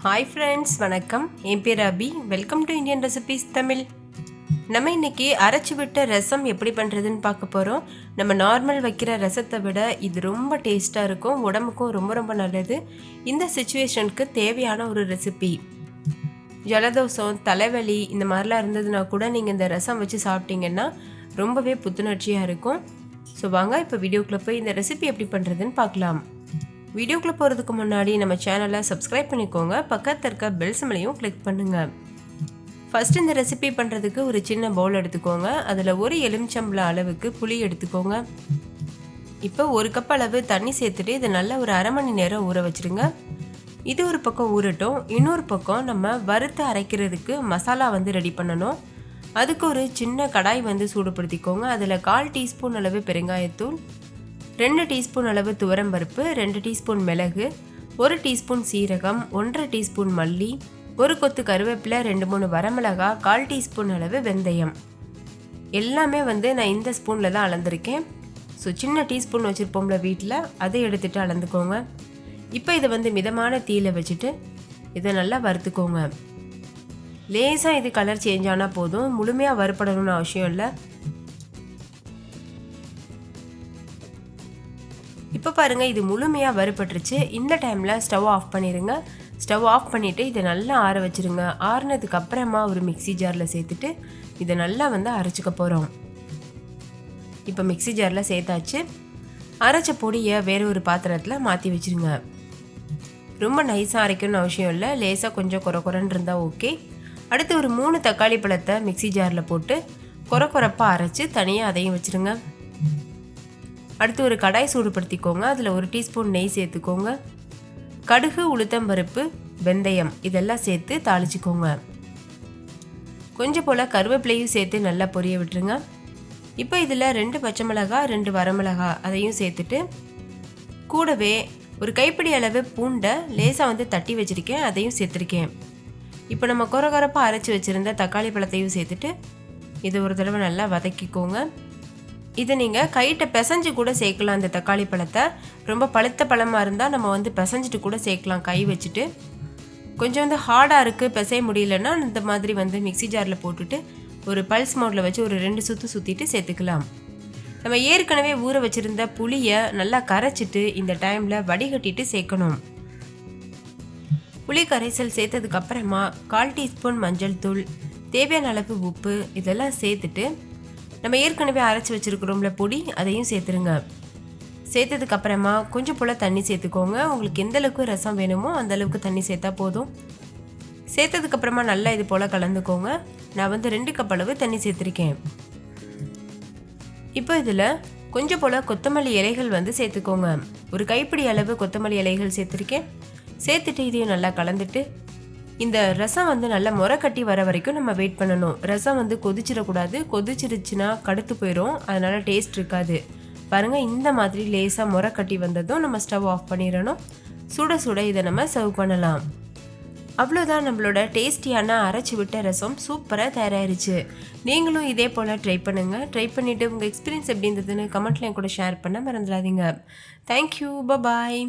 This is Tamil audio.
ஹாய் ஃப்ரெண்ட்ஸ், வணக்கம். என் பேர் Abhi. Welcome to Indian recipes Tamil. நம்ம இன்றைக்கி அரைச்சி விட்ட ரசம் எப்படி பண்ணுறதுன்னு பார்க்க போகிறோம். நம்ம நார்மல் வைக்கிற ரசத்தை விட இது ரொம்ப டேஸ்ட்டாக இருக்கும், உடம்புக்கும் ரொம்ப ரொம்ப நல்லது. இந்த சிச்சுவேஷனுக்கு தேவையான ஒரு ரெசிபி. ஜலதோஷம், தலைவலி இந்த மாதிரிலாம் இருந்ததுன்னா கூட நீங்கள் இந்த ரசம் வச்சு சாப்பிட்டீங்கன்னா ரொம்பவே புத்துணர்ச்சியாக இருக்கும். ஸோ வாங்க இப்போ வீடியோக்குள்ளே போய் இந்த ரெசிபி எப்படி பண்ணுறதுன்னு பார்க்கலாம். வீடியோக்குள்ளே போகிறதுக்கு முன்னாடி நம்ம சேனலை சப்ஸ்கிரைப் பண்ணிக்கோங்க, பக்கத்தில் இருக்க பெல் சிம்பலையும் கிளிக் பண்ணுங்கள். ஃபஸ்ட்டு இந்த ரெசிபி பண்ணுறதுக்கு ஒரு சின்ன பவுல் எடுத்துக்கோங்க. அதில் ஒரு எலுமிச்சம்பழம் அளவுக்கு புளி எடுத்துக்கோங்க. இப்போ ஒரு கப் அளவு தண்ணி சேர்த்துட்டு இதை நல்லா ஒரு அரை மணி நேரம் ஊற வச்சுருங்க. இது ஒரு பக்கம் ஊறட்டும். இன்னொரு பக்கம் நம்ம வறுத்து அரைக்கிறதுக்கு மசாலா ரெடி பண்ணணும். அதுக்கு ஒரு சின்ன கடாய் சூடுபடுத்திக்கோங்க. அதில் 1/4 டீஸ்பூன் அளவு பெருங்காயத்தூள், 2 டீஸ்பூன் அளவு துவரம்பருப்பு, 2 டீஸ்பூன் மிளகு, 1 டீஸ்பூன் சீரகம், 1/2 டீஸ்பூன் மல்லி, ஒரு கொத்து கருவேப்பிலை, 2-3 வரமிளகாய், 1/4 டீஸ்பூன் அளவு வெந்தயம். எல்லாமே நான் இந்த ஸ்பூனில் தான் அளந்திருக்கேன். ஸோ சின்ன டீஸ்பூன் வச்சுருப்போம்ல வீட்டில், அதை எடுத்துகிட்டு அளந்துக்கோங்க. இப்போ இதை மிதமான தீயில வச்சுட்டு இதை நல்லா வறுத்துக்கோங்க. லேசாக இது கலர் சேஞ்ச் ஆனால் போதும், முழுமையாக வறுப்படணும்னு அவசியம் இல்லை. இப்போ பாருங்கள், இது முழுமையாக வறுபட்டுருச்சு. இந்த டைமில் ஸ்டவ் ஆஃப் பண்ணிடுங்க. ஸ்டவ் ஆஃப் பண்ணிவிட்டு இதை நல்லா ஆற வச்சுருங்க. ஆறுனதுக்கு அப்புறமா ஒரு மிக்சி ஜாரில் சேர்த்துட்டு இதை நல்லா அரைச்சிக்க போகிறோம். இப்போ மிக்சி ஜாரில் சேர்த்தாச்சு. அரைச்ச பொடியை வேறு ஒரு பாத்திரத்தில் மாற்றி வச்சுருங்க. ரொம்ப நைஸாக அரைக்கணும்னு அவசியம் இல்லை, லேசாக கொஞ்சம் குறன்னு இருந்தால் ஓகே. அடுத்து ஒரு 3 தக்காளி பழத்தை மிக்சி ஜாரில் போட்டு குறப்பாக அரைச்சி தனியாக அதையும் வச்சுருங்க. அடுத்து ஒரு கடாய் சூடுபடுத்திக்கோங்க. அதில் 1 டீஸ்பூன் நெய் சேர்த்துக்கோங்க. கடுகு, உளுத்தம்பருப்பு, வெந்தயம் இதெல்லாம் சேர்த்து தாளிச்சிக்கோங்க. கொஞ்சம் போல் கருவேப்பிலையும் சேர்த்து நல்லா பொரிய விட்டுருங்க. இப்போ இதில் 2 பச்சை மிளகாய், 2 வரமிளகாய் அதையும் சேர்த்துட்டு கூடவே ஒரு கைப்பிடி அளவு பூண்டை லேசாக தட்டி வச்சுருக்கேன், அதையும் சேர்த்துருக்கேன். இப்போ நம்ம குறப்பாக அரைச்சி வச்சுருந்த தக்காளி பழத்தையும் சேர்த்துட்டு இதை ஒரு தடவை நல்லா வதக்கிக்கோங்க. இதை நீங்கள் கையிட்ட பிசைஞ்சு கூட சேர்க்கலாம். அந்த தக்காளி பழத்தை ரொம்ப பழுத்த பழமாக இருந்தால் நம்ம பிசைஞ்சிட்டு கூட சேர்க்கலாம் கை வச்சுட்டு. கொஞ்சம் ஹார்டாக இருக்குது, பிசைய முடியலன்னா இந்த மாதிரி மிக்சி ஜாரில் போட்டுட்டு ஒரு பல்ஸ் மோடில் வச்சு ஒரு 2 சுற்று சுற்றிட்டு சேர்த்துக்கலாம். நம்ம ஏற்கனவே ஊற வச்சுருந்த புளியை நல்லா கரைச்சிட்டு இந்த டைமில் வடிகட்டிட்டு சேர்க்கணும். புளி கரைசல் சேர்த்ததுக்கப்புறமா 1/4 டீஸ்பூன் மஞ்சள் தூள், தேவையான அளவு உப்பு இதெல்லாம் சேர்த்துட்டு நம்ம ஏற்கனவே அரைச்சி வச்சுருக்கிறோம்ல பொடி, அதையும் சேர்த்துருங்க. சேர்த்ததுக்கப்புறமா கொஞ்சம் போல் தண்ணி சேர்த்துக்கோங்க. உங்களுக்கு எந்த அளவுக்கு ரசம் வேணுமோ அந்த அளவுக்கு தண்ணி சேர்த்தா போதும். சேர்த்ததுக்கப்புறமா நல்லா இது போல் கலந்துக்கோங்க. நான் 2 கப் அளவு தண்ணி சேர்த்துருக்கேன். இப்போ இதில் கொஞ்சம் போல் கொத்தமல்லி இலைகள் சேர்த்துக்கோங்க. ஒரு கைப்பிடி அளவு கொத்தமல்லி இலைகள் சேர்த்துருக்கேன். சேர்த்துட்டு இதையும் நல்லா கலந்துட்டு இந்த ரசம் நல்லா முறை கட்டி வர வரைக்கும் நம்ம வெயிட் பண்ணணும். ரசம் கொதிச்சிடக்கூடாது, கொதிச்சிருச்சுன்னா கடுத்து போயிடும், அதனால் டேஸ்ட் இருக்காது. பாருங்கள், இந்த மாதிரி லேசாக முறை கட்டி வந்ததும் நம்ம ஸ்டவ் ஆஃப் பண்ணிடணும். சுட சுட இதை நம்ம சர்வ் பண்ணலாம். அவ்வளோதான், நம்மளோட டேஸ்டியான அரைச்சி விட்ட ரசம் சூப்பராக தயாராகிருச்சு. நீங்களும் இதே போல் ட்ரை பண்ணுங்கள். ட்ரை பண்ணிவிட்டு உங்கள் எக்ஸ்பீரியன்ஸ் எப்படி இருந்ததுன்னு கமெண்ட்லையும் கூட ஷேர் பண்ண மறந்துடாதீங்க. தேங்க்யூ, பாய்.